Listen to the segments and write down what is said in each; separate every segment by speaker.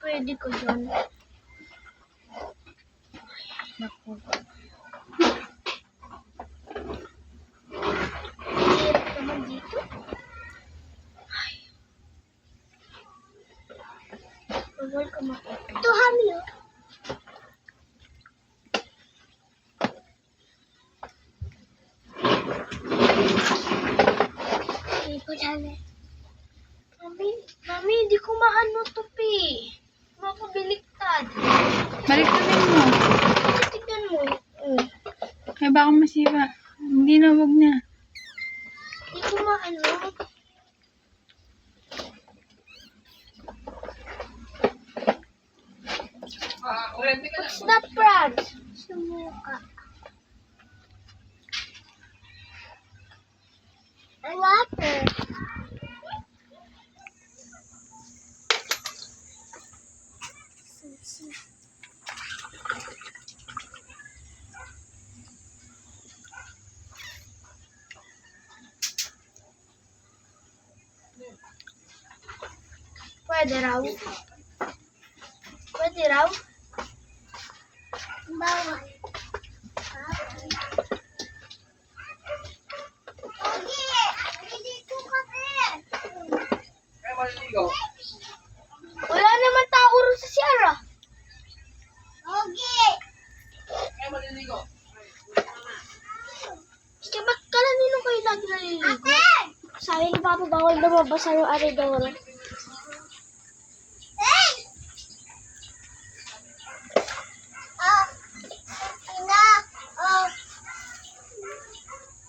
Speaker 1: Pwede ko dyan. Naku. Hirap naman dito. Ay. Bawal ka makita. Ito, Hami, oh. Hindi ko dali. Mami, hindi ko maano to, Pi. Makabiliktad.
Speaker 2: Baliktarin mo.
Speaker 1: Tignan mo. Oh.
Speaker 2: Ay, baka masiba. Hindi na, wag na.
Speaker 1: Hindi ko maano. What's that, Brad? Sumuka. A water. Pwede raw. Pwede raw. Bawal. Wala naman tao rin sa Sierra. Sige, ba't kanino kayo lagi naliligo? Sabi ni Papa, bawal na mabasa yung aridora.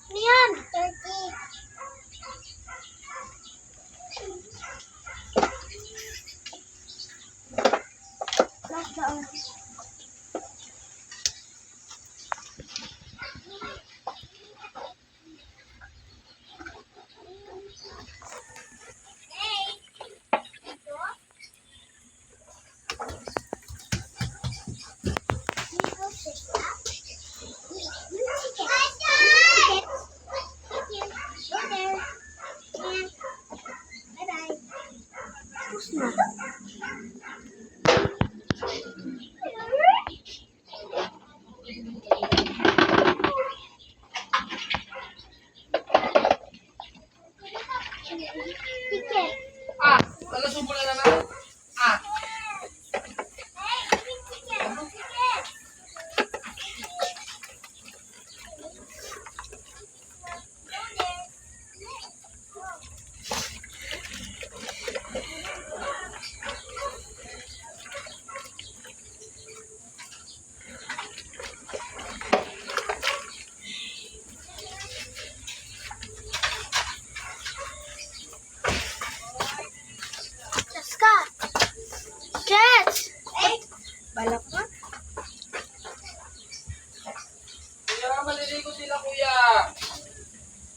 Speaker 1: Ano yan? Lockdown.
Speaker 3: Taga-subo na naman.
Speaker 1: Jessica! Jess! Balak ka?
Speaker 3: Kuya, maliligo sila, kuya.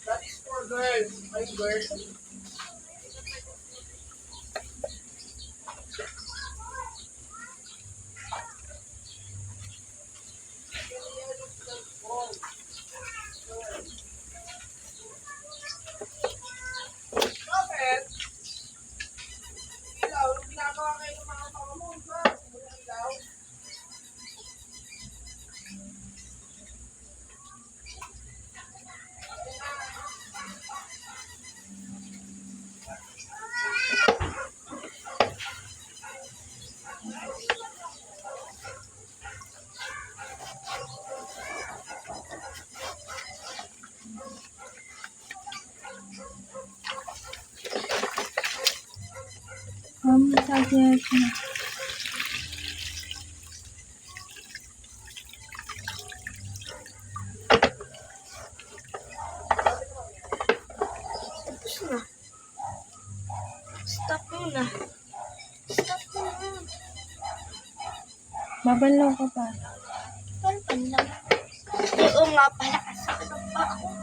Speaker 3: That is for girls. Ay, girls. Bakit? Ilaw, ginagawa kayo ng mga pangamon, ba? Ilaw.
Speaker 2: Suggest na.
Speaker 1: Tapos na. Stop muna. Stop muna.
Speaker 2: Babanlaw ka pa.
Speaker 1: Palpan lang. Oo nga pala. Kasama pa ako.